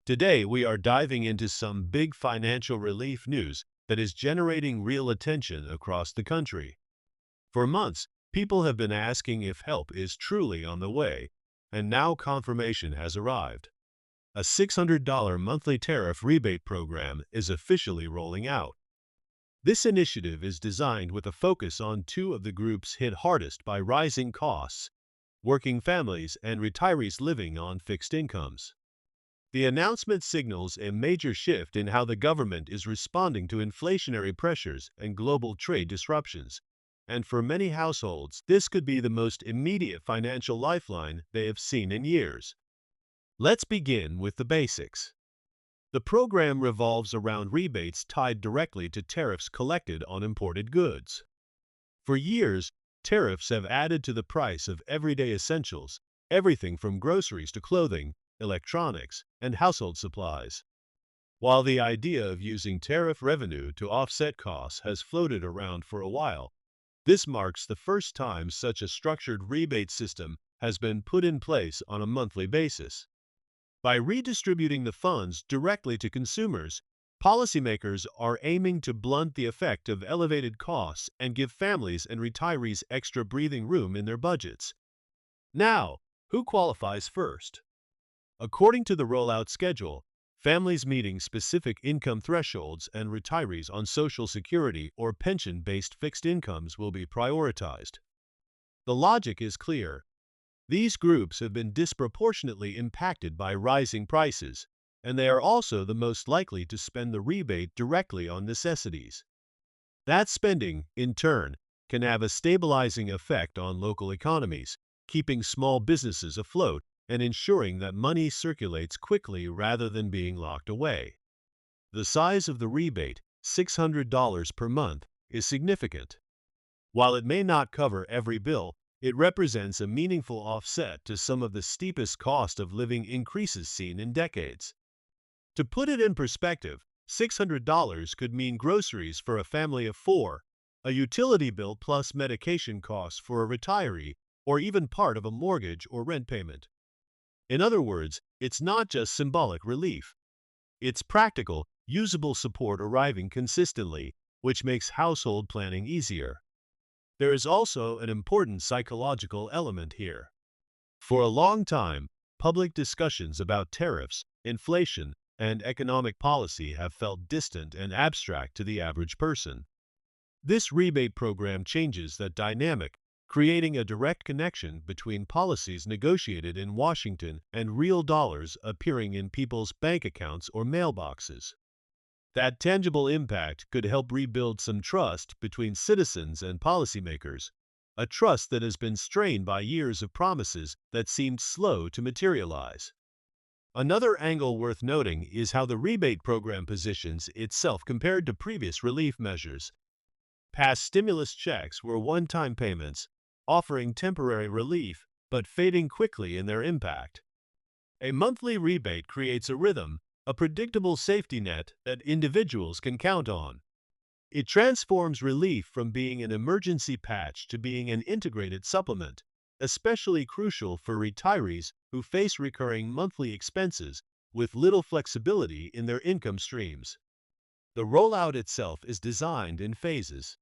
Today, we are diving into some big financial relief news that is generating real attention across the country. For months, people have been asking if help is truly on the way, and now confirmation has arrived. A $600 monthly tariff rebate program is officially rolling out. This initiative is designed with a focus on two of the groups hit hardest by rising costs: working families and retirees living on fixed incomes. The announcement signals a major shift in how the government is responding to inflationary pressures and global trade disruptions. And for many households, this could be the most immediate financial lifeline they have seen in years. Let's begin with the basics. The program revolves around rebates tied directly to tariffs collected on imported goods. For years, tariffs have added to the price of everyday essentials, everything from groceries to clothing, electronics, and household supplies. While the idea of using tariff revenue to offset costs has floated around for a while, this marks the first time such a structured rebate system has been put in place on a monthly basis. By redistributing the funds directly to consumers, policymakers are aiming to blunt the effect of elevated costs and give families and retirees extra breathing room in their budgets. Now, who qualifies first? According to the rollout schedule, families meeting specific income thresholds and retirees on Social Security or pension-based fixed incomes will be prioritized. The logic is clear. These groups have been disproportionately impacted by rising prices, and they are also the most likely to spend the rebate directly on necessities. That spending, in turn, can have a stabilizing effect on local economies, keeping small businesses afloat and ensuring that money circulates quickly rather than being locked away. The size of the rebate, $600 per month, is significant. While it may not cover every bill, it represents a meaningful offset to some of the steepest cost of living increases seen in decades. To put it in perspective, $600 could mean groceries for a family of four, a utility bill plus medication costs for a retiree, or even part of a mortgage or rent payment. In other words, it's not just symbolic relief. It's practical, usable support arriving consistently, which makes household planning easier. There is also an important psychological element here. For a long time, public discussions about tariffs, inflation, and economic policy have felt distant and abstract to the average person. This rebate program changes that dynamic, creating a direct connection between policies negotiated in Washington and real dollars appearing in people's bank accounts or mailboxes. That tangible impact could help rebuild some trust between citizens and policymakers, a trust that has been strained by years of promises that seemed slow to materialize. Another angle worth noting is how the rebate program positions itself compared to previous relief measures. Past stimulus checks were one-time payments, offering temporary relief but fading quickly in their impact. A monthly rebate creates a rhythm, a predictable safety net that individuals can count on. It transforms relief from being an emergency patch to being an integrated supplement, especially crucial for retirees who face recurring monthly expenses with little flexibility in their income streams. The rollout itself is designed in phases.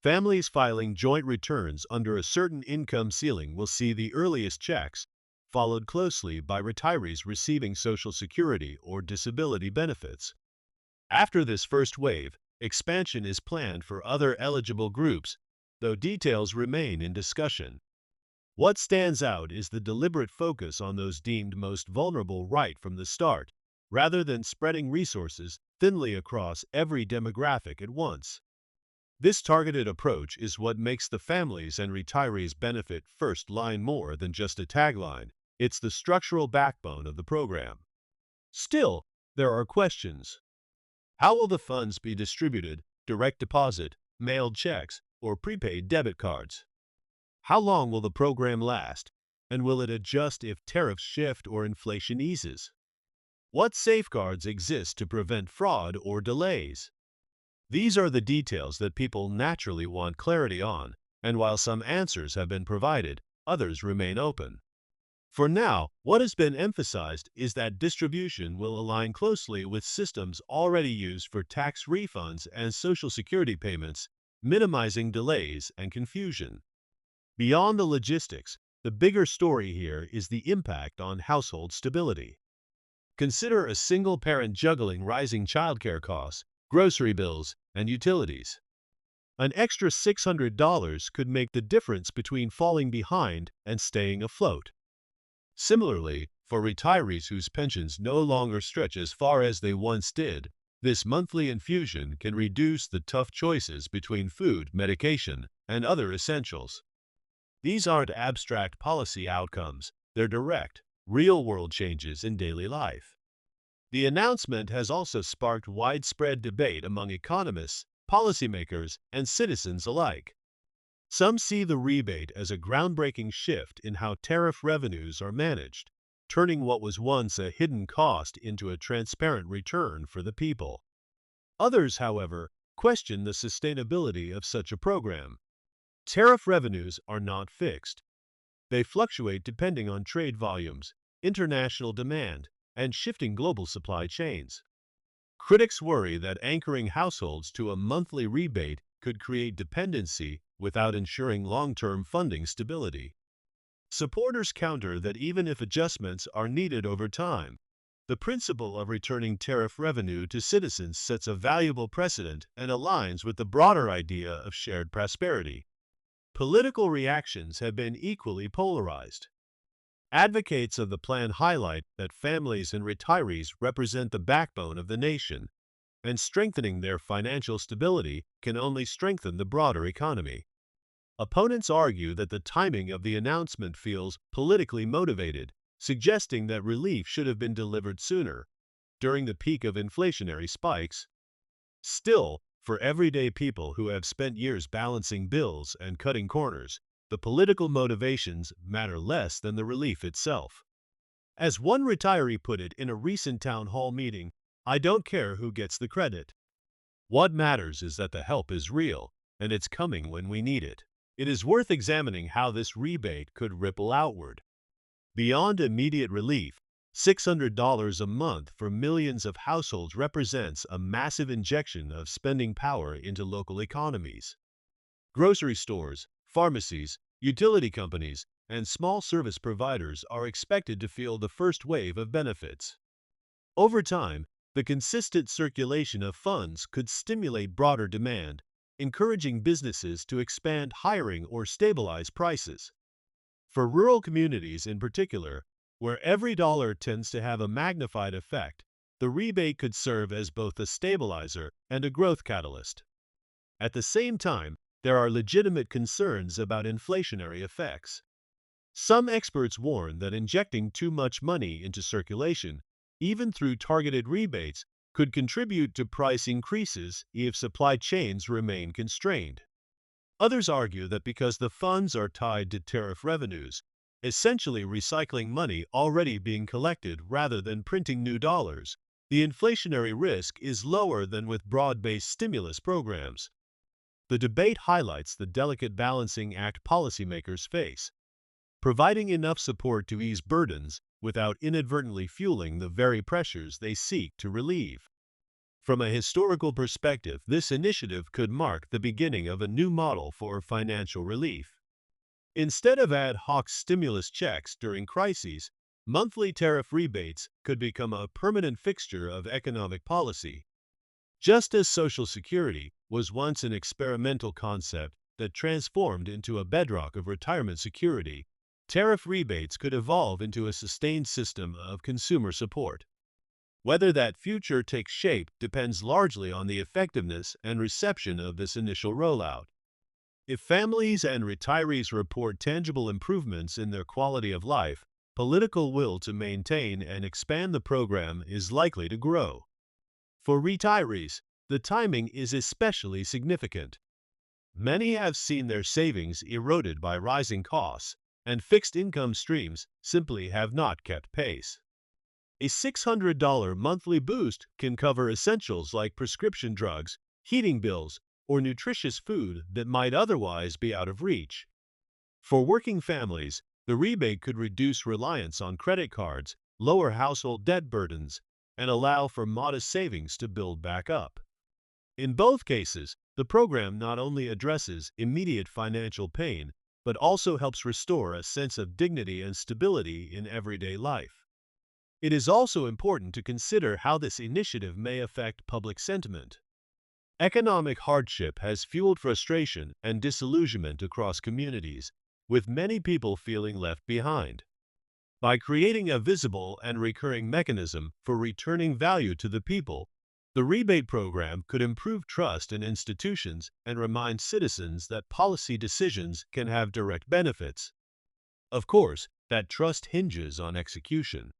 Families filing joint returns under a certain income ceiling will see the earliest checks, followed closely by retirees receiving Social Security or disability benefits. After this first wave, expansion is planned for other eligible groups, though details remain in discussion. What stands out is the deliberate focus on those deemed most vulnerable right from the start, rather than spreading resources thinly across every demographic at once. This targeted approach is what makes the families and retirees benefit first line more than just a tagline. It's the structural backbone of the program. Still, there are questions. How will the funds be distributed? Direct deposit, mailed checks, or prepaid debit cards? How long will the program last? And will it adjust if tariffs shift or inflation eases? What safeguards exist to prevent fraud or delays? These are the details that people naturally want clarity on, and while some answers have been provided, others remain open. For now, what has been emphasized is that distribution will align closely with systems already used for tax refunds and Social Security payments, minimizing delays and confusion. Beyond the logistics, the bigger story here is the impact on household stability. Consider a single parent juggling rising childcare costs, grocery bills, and utilities. An extra $600 could make the difference between falling behind and staying afloat. Similarly, for retirees whose pensions no longer stretch as far as they once did, this monthly infusion can reduce the tough choices between food, medication, and other essentials. These aren't abstract policy outcomes, they're direct, real-world changes in daily life. The announcement has also sparked widespread debate among economists, policymakers, and citizens alike. Some see the rebate as a groundbreaking shift in how tariff revenues are managed, turning what was once a hidden cost into a transparent return for the people. Others, however, question the sustainability of such a program. Tariff revenues are not fixed. They fluctuate depending on trade volumes, international demand, and shifting global supply chains. Critics worry that anchoring households to a monthly rebate could create dependency without ensuring long-term funding stability. Supporters counter that even if adjustments are needed over time, the principle of returning tariff revenue to citizens sets a valuable precedent and aligns with the broader idea of shared prosperity. Political reactions have been equally polarized. Advocates of the plan highlight that families and retirees represent the backbone of the nation, and strengthening their financial stability can only strengthen the broader economy. Opponents argue that the timing of the announcement feels politically motivated, suggesting that relief should have been delivered sooner, during the peak of inflationary spikes. Still, for everyday people who have spent years balancing bills and cutting corners, the political motivations matter less than the relief itself. As one retiree put it in a recent town hall meeting, "I don't care who gets the credit. What matters is that the help is real, and it's coming when we need it." It is worth examining how this rebate could ripple outward. Beyond immediate relief, $600 a month for millions of households represents a massive injection of spending power into local economies. Grocery stores, pharmacies, utility companies, and small service providers are expected to feel the first wave of benefits. Over time, the consistent circulation of funds could stimulate broader demand, encouraging businesses to expand hiring or stabilize prices. For rural communities in particular, where every dollar tends to have a magnified effect, the rebate could serve as both a stabilizer and a growth catalyst. At the same time, there are legitimate concerns about inflationary effects. Some experts warn that injecting too much money into circulation, even through targeted rebates, could contribute to price increases if supply chains remain constrained. Others argue that because the funds are tied to tariff revenues, essentially recycling money already being collected rather than printing new dollars, the inflationary risk is lower than with broad-based stimulus programs. The debate highlights the delicate balancing act policymakers face, providing enough support to ease burdens without inadvertently fueling the very pressures they seek to relieve. From a historical perspective, this initiative could mark the beginning of a new model for financial relief. Instead of ad hoc stimulus checks during crises, monthly tariff rebates could become a permanent fixture of economic policy. Just as Social Security was once an experimental concept that transformed into a bedrock of retirement security, tariff rebates could evolve into a sustained system of consumer support. Whether that future takes shape depends largely on the effectiveness and reception of this initial rollout. If families and retirees report tangible improvements in their quality of life, political will to maintain and expand the program is likely to grow. For retirees, the timing is especially significant. Many have seen their savings eroded by rising costs, and fixed income streams simply have not kept pace. A $600 monthly boost can cover essentials like prescription drugs, heating bills, or nutritious food that might otherwise be out of reach. For working families, The rebate could reduce reliance on credit cards, lower household debt burdens, and allow for modest savings to build back up. In both cases, the program not only addresses immediate financial pain, but also helps restore a sense of dignity and stability in everyday life. It is also important to consider how this initiative may affect public sentiment. Economic hardship has fueled frustration and disillusionment across communities, with many people feeling left behind. By creating a visible and recurring mechanism for returning value to the people, the rebate program could improve trust in institutions and remind citizens that policy decisions can have direct benefits. Of course, that trust hinges on execution.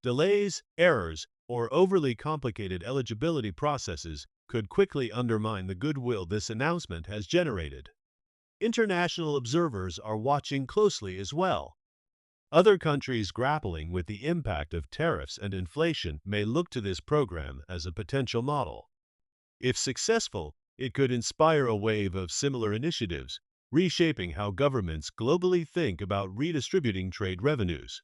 Delays, errors, or overly complicated eligibility processes could quickly undermine the goodwill this announcement has generated. International observers are watching closely as well. Other countries grappling with the impact of tariffs and inflation may look to this program as a potential model. If successful, it could inspire a wave of similar initiatives, reshaping how governments globally think about redistributing trade revenues.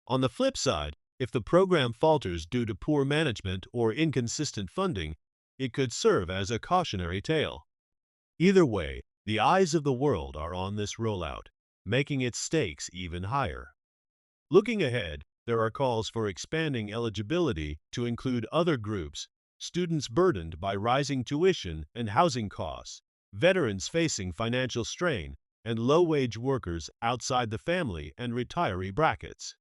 On the flip side, if the program falters due to poor management or inconsistent funding, it could serve as a cautionary tale. Either way, the eyes of the world are on this rollout, making its stakes even higher. Looking ahead, there are calls for expanding eligibility to include other groups: students burdened by rising tuition and housing costs, veterans facing financial strain, and low-wage workers outside the family and retiree brackets.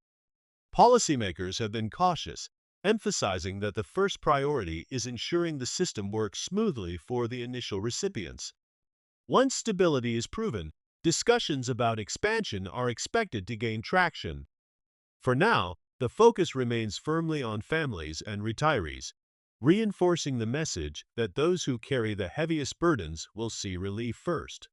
Policymakers have been cautious, emphasizing that the first priority is ensuring the system works smoothly for the initial recipients. Once stability is proven, discussions about expansion are expected to gain traction. For now, the focus remains firmly on families and retirees, reinforcing the message that those who carry the heaviest burdens will see relief first.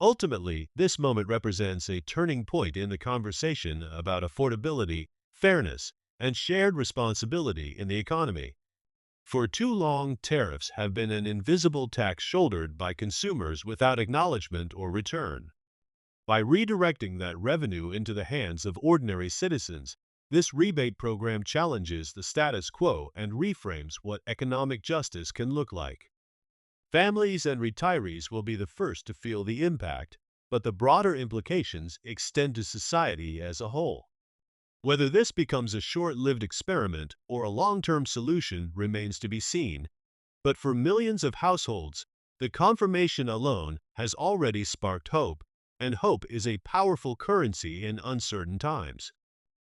Ultimately, this moment represents a turning point in the conversation about affordability, fairness, and shared responsibility in the economy. For too long, tariffs have been an invisible tax shouldered by consumers without acknowledgement or return. By redirecting that revenue into the hands of ordinary citizens, this rebate program challenges the status quo and reframes what economic justice can look like. Families and retirees will be the first to feel the impact, but the broader implications extend to society as a whole. Whether this becomes a short-lived experiment or a long-term solution remains to be seen, but for millions of households, the confirmation alone has already sparked hope, and hope is a powerful currency in uncertain times.